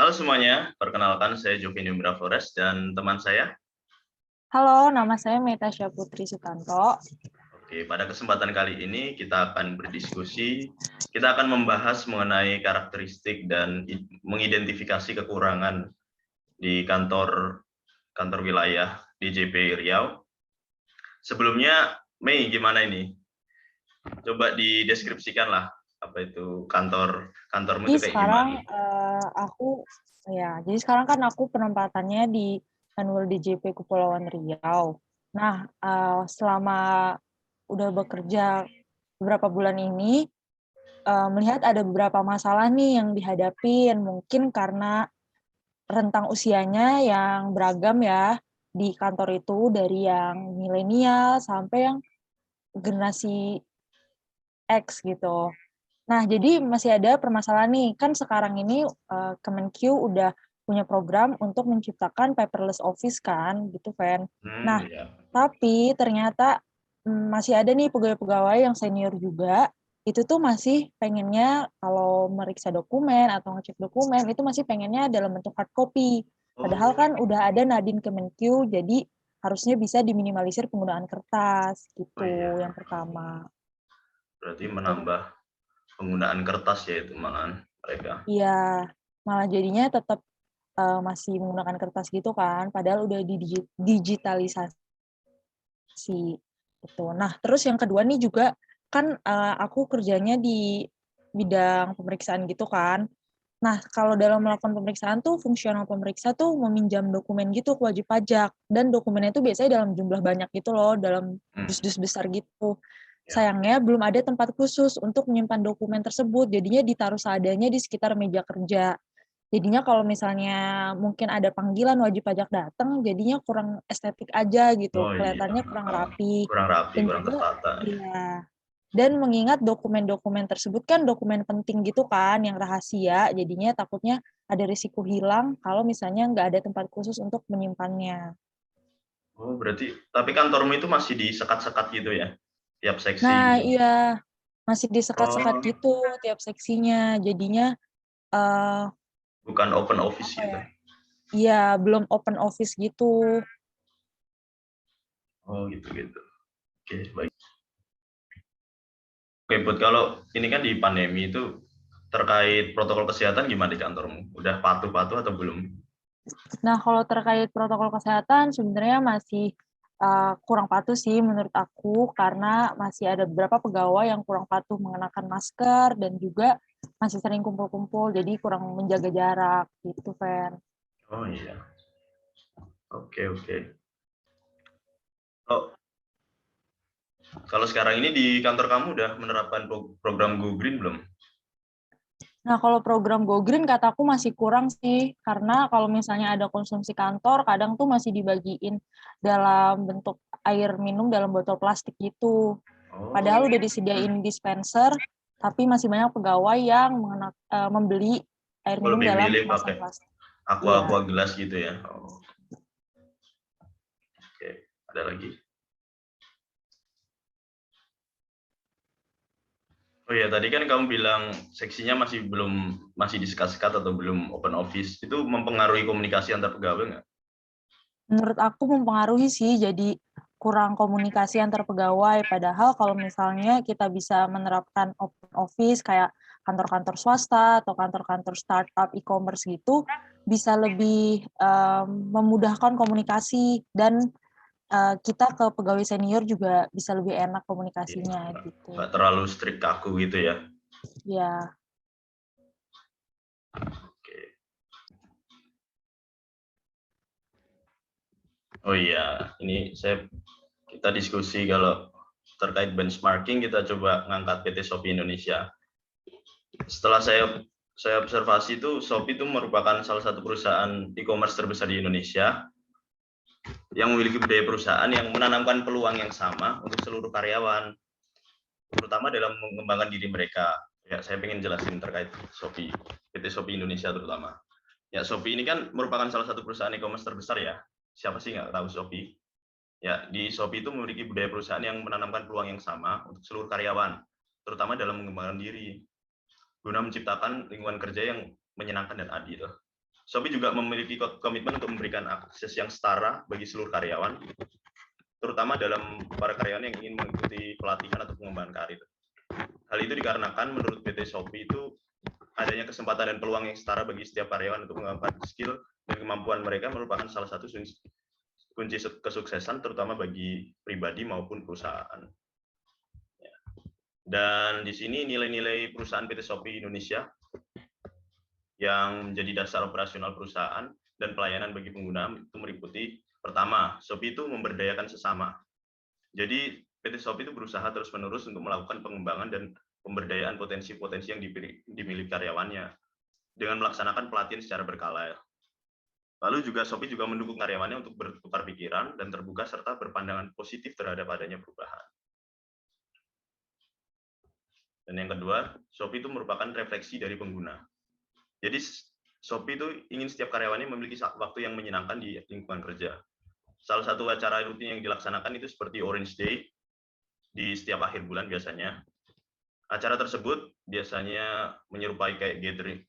Halo semuanya, perkenalkan saya Jovini Umra Flores dan teman saya. Halo, nama saya Metasya Putri Sutanto. Oke, pada kesempatan kali ini kita akan berdiskusi, kita akan membahas mengenai karakteristik dan mengidentifikasi kekurangan di kantor wilayah DJP Riau. Sebelumnya, Mei, gimana ini? Coba dideskripsikan lah, apa itu kantormu Jadi itu kayak sekarang gimana? jadi sekarang kan aku penempatannya di Annual DJP Kepulauan Riau. Nah, selama udah bekerja beberapa bulan ini, melihat ada beberapa masalah nih yang dihadapin. Mungkin karena rentang usianya yang beragam ya di kantor itu, dari yang milenial sampai yang generasi X gitu. Nah, jadi masih ada permasalahan nih. Kan sekarang ini Kemenq udah punya program untuk menciptakan paperless office kan, gitu, Fen. Nah, Ya. tapi ternyata masih ada nih pegawai-pegawai yang senior juga, itu tuh masih pengennya kalau meriksa dokumen atau ngecek dokumen, itu masih pengennya dalam bentuk hard copy. Padahal Oh, kan udah ada Nadin Kemenq, jadi harusnya bisa diminimalisir penggunaan kertas, oh gitu, iya. yang pertama. Berarti Gitu. menambah penggunaan kertas ya itu malahan mereka. Iya, malah jadinya tetap masih menggunakan kertas gitu kan, padahal udah digitalisasi gitu. Nah, terus yang kedua nih juga kan aku kerjanya di bidang pemeriksaan gitu kan. Nah, kalau dalam melakukan pemeriksaan tuh fungsional pemeriksa tuh meminjam dokumen gitu ke wajib pajak, dan dokumennya itu biasanya dalam jumlah banyak gitu loh, dalam dus-dus besar gitu. Ya. Sayangnya belum ada tempat khusus untuk menyimpan dokumen tersebut, jadinya ditaruh seadanya di sekitar meja kerja. Jadinya kalau misalnya mungkin ada panggilan wajib pajak datang, jadinya kurang estetik aja gitu, Oh iya, kelihatannya kurang rapi. kurang rapi, Dan kurang juga, tertata. iya. Dan mengingat dokumen-dokumen tersebut kan dokumen penting gitu kan, yang rahasia, jadinya takutnya ada risiko hilang kalau misalnya nggak ada tempat khusus untuk menyimpannya. Oh berarti, tapi kantormu itu masih disekat-sekat gitu ya, tiap seksi Nah, gitu. iya, masih disekat-sekat Oh, gitu tiap seksinya, jadinya eh bukan open office apa gitu. ya? Iya, belum open office gitu. Oh gitu gitu. Oke baik. Oke Bud, kalau ini kan di pandemi itu terkait protokol kesehatan gimana di kantormu? Udah patuh-patuh atau belum? Nah, kalau terkait protokol kesehatan sebenarnya masih kurang patuh sih menurut aku, karena masih ada beberapa pegawai yang kurang patuh mengenakan masker dan juga masih sering kumpul-kumpul, jadi kurang menjaga jarak gitu, Fer. Oh iya. Oke oke. Oh, kalau sekarang ini di kantor kamu udah menerapkan program Go Green belum? Nah, kalau program Go Green kataku masih kurang sih, karena kalau misalnya ada konsumsi kantor, kadang tuh masih dibagiin dalam bentuk air minum dalam botol plastik gitu. Padahal Oh, udah disediain dispenser, tapi masih banyak pegawai yang membeli air minum lebih dalam milih kemasan pakai plastik. aqua Iya. aqua gelas gitu ya. Oh, oke, ada lagi. Oh iya, tadi kan kamu bilang seksinya masih disekat-sekat atau belum open office. Itu mempengaruhi komunikasi antar pegawai nggak? Menurut aku mempengaruhi sih, jadi kurang komunikasi antar pegawai. Padahal kalau misalnya kita bisa menerapkan open office kayak kantor-kantor swasta atau kantor-kantor startup e-commerce gitu, bisa lebih memudahkan komunikasi, dan kita ke pegawai senior juga bisa lebih enak Iya, komunikasinya gitu. nggak terlalu strict kaku gitu ya. Ya. Oke. Oh iya, ini kita diskusi kalau terkait benchmarking, kita coba ngangkat PT Shopee Indonesia. Setelah saya observasi itu, Shopee itu merupakan salah satu perusahaan e-commerce terbesar di Indonesia yang memiliki budaya perusahaan yang menanamkan peluang yang sama untuk seluruh karyawan, terutama dalam mengembangkan diri mereka. Ya, saya ingin jelasin terkait Shopee, PT Shopee Indonesia terutama. Ya, Shopee ini kan merupakan salah satu perusahaan e-commerce terbesar ya. Siapa sih nggak tahu Shopee? Ya, di Shopee itu memiliki budaya perusahaan yang menanamkan peluang yang sama untuk seluruh karyawan, terutama dalam mengembangkan diri, guna menciptakan lingkungan kerja yang menyenangkan dan adil. Shopee juga memiliki komitmen untuk memberikan akses yang setara bagi seluruh karyawan, terutama dalam para karyawan yang ingin mengikuti pelatihan atau pengembangan karir. Hal itu dikarenakan menurut PT Shopee itu adanya kesempatan dan peluang yang setara bagi setiap karyawan untuk mengembangkan skill dan kemampuan mereka merupakan salah satu kunci kesuksesan, terutama bagi pribadi maupun perusahaan. Dan di sini nilai-nilai perusahaan PT Shopee Indonesia yang menjadi dasar operasional perusahaan dan pelayanan bagi pengguna itu meliputi, pertama, Shopee itu memberdayakan sesama. Jadi PT Shopee itu berusaha terus-menerus untuk melakukan pengembangan dan pemberdayaan potensi-potensi yang dimiliki karyawannya dengan melaksanakan pelatihan secara berkala. Lalu juga Shopee juga mendukung karyawannya untuk bertukar pikiran dan terbuka serta berpandangan positif terhadap adanya perubahan. Dan yang kedua, Shopee itu merupakan refleksi dari pengguna. Jadi Shopee itu ingin setiap karyawannya memiliki waktu yang menyenangkan di lingkungan kerja. Salah satu acara rutin yang dilaksanakan itu seperti Orange Day di setiap akhir bulan biasanya. Acara tersebut biasanya menyerupai kayak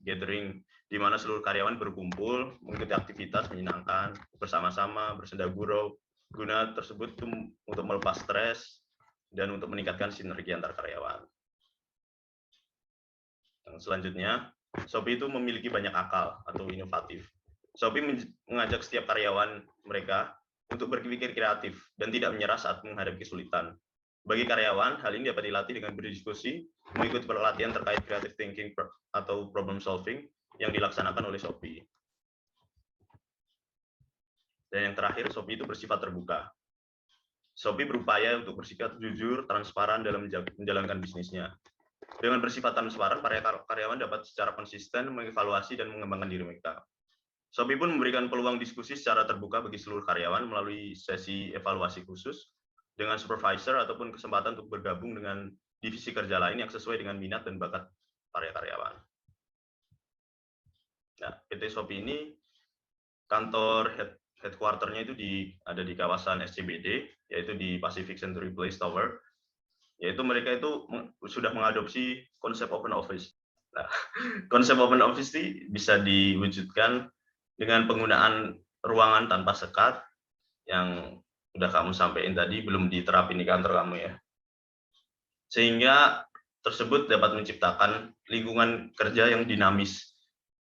gathering di mana seluruh karyawan berkumpul, mengikuti aktivitas menyenangkan, bersama-sama, bersenda gurau, guna tersebut untuk melepas stres dan untuk meningkatkan sinergi antar karyawan. Yang selanjutnya, Shopee itu memiliki banyak akal atau inovatif. Shopee mengajak setiap karyawan mereka untuk berpikir kreatif dan tidak menyerah saat menghadapi kesulitan. Bagi karyawan, hal ini dapat dilatih dengan berdiskusi, mengikuti pelatihan terkait creative thinking atau problem solving yang dilaksanakan oleh Shopee. Dan yang terakhir, Shopee itu bersifat terbuka. Shopee berupaya untuk bersikap jujur, transparan dalam menjalankan bisnisnya. Dengan bersifat transparan, para karyawan dapat secara konsisten mengevaluasi dan mengembangkan diri mereka. Shopee pun memberikan peluang diskusi secara terbuka bagi seluruh karyawan melalui sesi evaluasi khusus dengan supervisor ataupun kesempatan untuk bergabung dengan divisi kerja lain yang sesuai dengan minat dan bakat para karyawan. Nah, PT Shopee ini kantor headquarter-nya itu ada di kawasan SCBD, yaitu di Pacific Century Place Tower. Yaitu mereka itu sudah mengadopsi konsep open office. Nah, konsep open office ini bisa diwujudkan dengan penggunaan ruangan tanpa sekat yang sudah kamu sampaikan tadi, belum diterapin di kantor kamu ya. Sehingga tersebut dapat menciptakan lingkungan kerja yang dinamis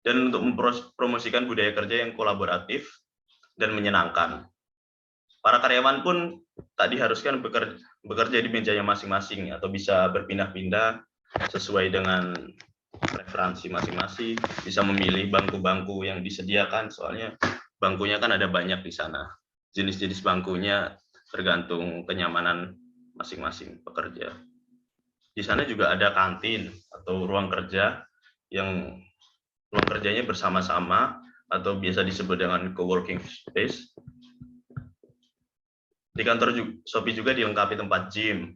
dan untuk mempromosikan budaya kerja yang kolaboratif dan menyenangkan. Para karyawan pun tak diharuskan bekerja di mejanya masing-masing atau bisa berpindah-pindah sesuai dengan preferensi masing-masing, bisa memilih bangku-bangku yang disediakan, soalnya bangkunya kan ada banyak di sana. Jenis-jenis bangkunya tergantung kenyamanan masing-masing pekerja. Di sana juga ada kantin atau ruang kerja yang ruang kerjanya bersama-sama atau biasa disebut dengan co-working space. Di kantor Shopee juga dilengkapi tempat gym,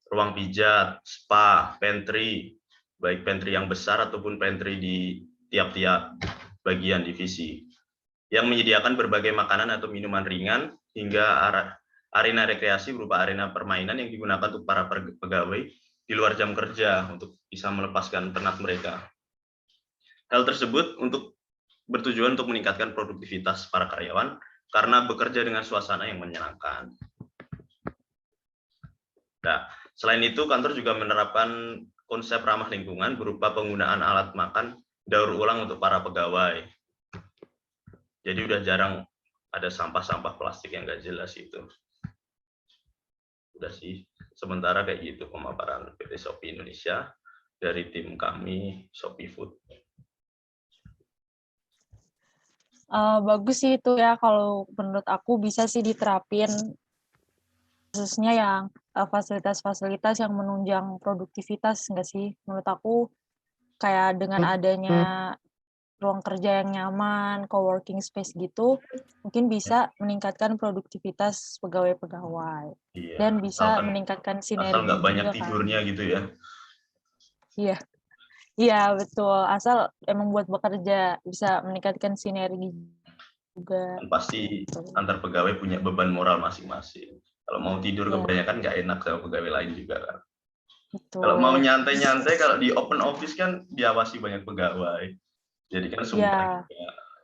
ruang pijat, spa, pantry, baik pantry yang besar ataupun pantry di tiap-tiap bagian divisi, yang menyediakan berbagai makanan atau minuman ringan hingga arena rekreasi berupa arena permainan yang digunakan untuk para pegawai di luar jam kerja untuk bisa melepaskan penat mereka. Hal tersebut bertujuan untuk meningkatkan produktivitas para karyawan karena bekerja dengan suasana yang menyenangkan. Nah, selain itu, kantor juga menerapkan konsep ramah lingkungan berupa penggunaan alat makan daur ulang untuk para pegawai. Jadi udah jarang ada sampah-sampah plastik yang nggak jelas itu. Udah sih, sementara kayak gitu pemaparan PT Shopee Indonesia dari tim kami Shopee Food. Bagus sih itu ya, kalau menurut aku bisa sih diterapin, khususnya yang fasilitas-fasilitas yang menunjang produktivitas, nggak sih? Menurut aku kayak dengan adanya ruang kerja yang nyaman, co-working space gitu, mungkin bisa meningkatkan produktivitas pegawai-pegawai. Iya, Dan bisa meningkatkan sinergi asal nggak banyak juga, tidurnya kan? gitu ya. Iya. Iya, betul. Asal emang buat bekerja, bisa meningkatkan sinergi juga. Dan pasti antar pegawai punya beban moral masing-masing. Kalau mau tidur kebanyakan nggak enak sama pegawai lain juga kan. Betul. Kalau mau nyantai-nyantai, kalau di open office kan diawasi banyak pegawai. Jadi kan semua Ya, juga,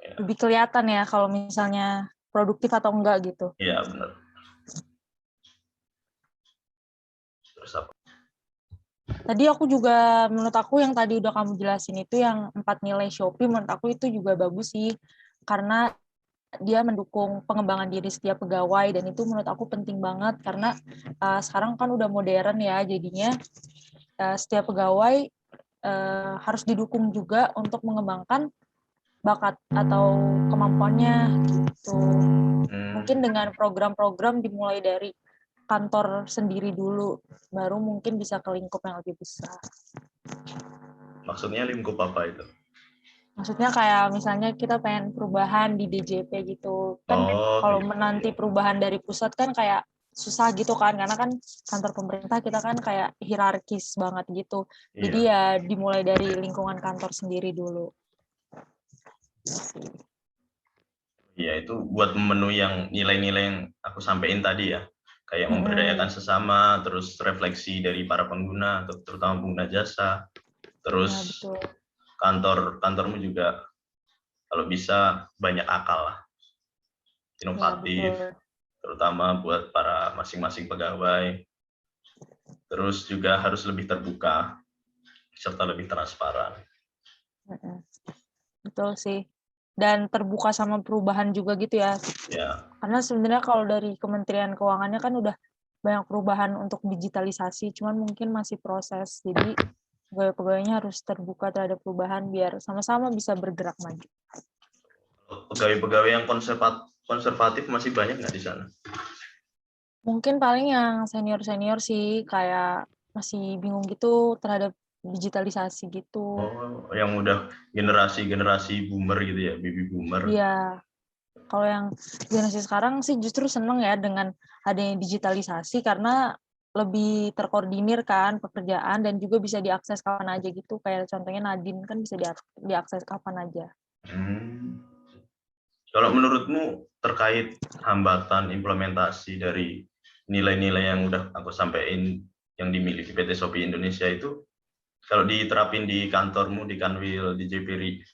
ya, lebih kelihatan ya kalau misalnya produktif atau enggak gitu. ya benar. Terus apa? Tadi aku juga, menurut aku yang tadi udah kamu jelasin itu yang 4 nilai Shopee, menurut aku itu juga bagus sih. Karena dia mendukung pengembangan diri setiap pegawai, dan itu menurut aku penting banget karena sekarang kan udah modern ya, jadinya setiap pegawai harus didukung juga untuk mengembangkan bakat atau kemampuannya gitu. Mungkin dengan program-program dimulai dari kantor sendiri dulu, baru mungkin bisa ke lingkup yang lebih besar. Maksudnya lingkup apa itu? Maksudnya kayak misalnya kita pengen perubahan di DJP gitu. Kan Oh, kalau gitu. menanti perubahan dari pusat kan kayak susah gitu kan, karena kan kantor pemerintah kita kan kayak hierarkis banget gitu. Jadi Iya. ya dimulai dari lingkungan kantor sendiri dulu. Iya, itu buat memenuhi yang nilai-nilai yang aku sampaikan tadi ya. Kayak memberdayakan sesama, terus refleksi dari para pengguna, terutama pengguna jasa. Terus Ya, betul. kantormu juga kalau bisa banyak akal lah, Ya, inovatif, betul. terutama buat para masing-masing pegawai. Terus juga harus lebih terbuka, serta lebih transparan. Betul sih. Dan terbuka sama perubahan juga gitu ya. Ya, Karena sebenarnya kalau dari Kementerian Keuangannya kan udah banyak perubahan untuk digitalisasi, cuman mungkin masih proses. Jadi pegawai-pegawainya harus terbuka terhadap perubahan biar sama-sama bisa bergerak maju. pegawai-pegawai yang konservatif masih banyak nggak di sana? Mungkin paling yang senior-senior sih kayak masih bingung gitu terhadap digitalisasi gitu. Oh, yang udah generasi boomer gitu ya, baby boomer. Iya, kalau yang generasi sekarang sih justru seneng ya dengan adanya digitalisasi karena lebih terkoordinir kan pekerjaan dan juga bisa diakses kapan aja gitu. Kayak contohnya Nadine kan bisa diakses kapan aja. Kalau menurutmu terkait hambatan implementasi dari nilai-nilai yang udah aku sampaikan yang dimiliki PT Shopee Indonesia itu, kalau diterapin di kantormu, di Kanwil, di JPRI,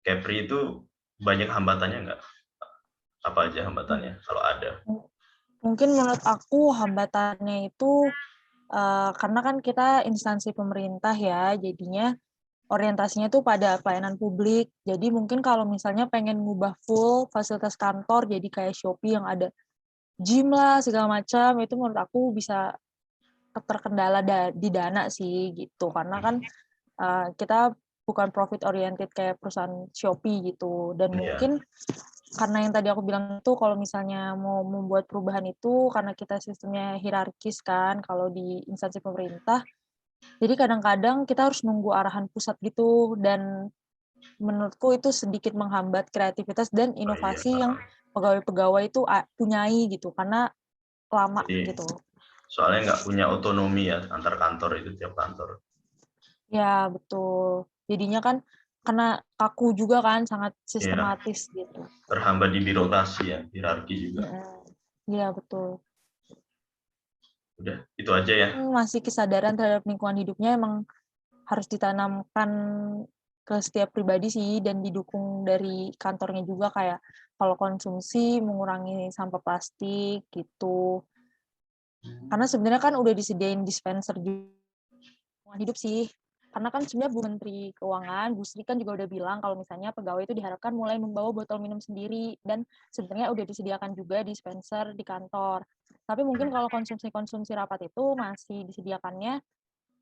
Kepri itu banyak hambatannya nggak? Apa aja hambatannya kalau ada? Mungkin menurut aku hambatannya itu karena kan kita instansi pemerintah ya, jadinya orientasinya tuh pada pelayanan publik. Jadi mungkin kalau misalnya pengen ngubah full fasilitas kantor jadi kayak Shopee yang ada gym lah segala macam, itu menurut aku bisa terkendala di dana sih gitu. Karena kan kita bukan profit oriented kayak perusahaan Shopee gitu. Dan Iya. mungkin karena yang tadi aku bilang itu kalau misalnya mau membuat perubahan itu karena kita sistemnya hierarkis kan kalau di instansi pemerintah. Jadi kadang-kadang kita harus nunggu arahan pusat gitu, dan menurutku itu sedikit menghambat kreativitas dan Oh iya. inovasi yang pegawai-pegawai itu punyai gitu, karena lama Jadi gitu. soalnya nggak punya otonomi ya antar kantor itu tiap kantor. Ya, betul. Jadinya kan karena kaku juga kan, sangat Iya. sistematis gitu. Terhambat di birokrasi ya, hierarki juga. Iya, betul. Udah, itu aja ya. Masih kesadaran terhadap lingkungan hidupnya emang harus ditanamkan ke setiap pribadi sih, dan didukung dari kantornya juga kayak kalau konsumsi mengurangi sampah plastik gitu. Karena sebenarnya kan udah disediain dispenser juga hidup sih. Karena kan sebenarnya Bu Menteri Keuangan, Bu Sri kan juga udah bilang kalau misalnya pegawai itu diharapkan mulai membawa botol minum sendiri, dan sebenarnya udah disediakan juga dispenser di kantor. Tapi mungkin kalau konsumsi rapat itu masih disediakannya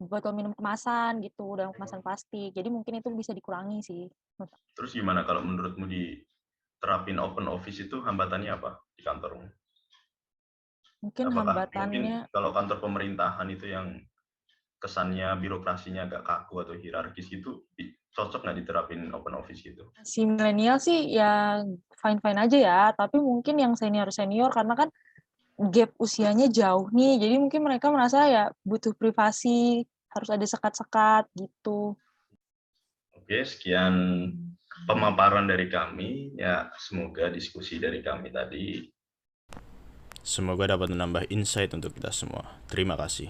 botol minum kemasan gitu, dalam kemasan plastik. Jadi mungkin itu bisa dikurangi sih. Terus gimana kalau menurutmu diterapin open office itu hambatannya apa di kantormu? Mungkin Apakah mungkin hambatannya kalau kantor pemerintahan itu yang kesannya birokrasinya agak kaku atau hierarkis gitu, cocok nggak diterapin open office gitu? si milenial sih ya fine-fine aja ya, tapi mungkin yang senior-senior karena kan gap usianya jauh nih, jadi mungkin mereka merasa ya butuh privasi, harus ada sekat-sekat gitu. Oke, sekian pemaparan dari kami. Ya, semoga diskusi dari kami tadi Semoga dapat menambah insight untuk kita semua. Terima kasih.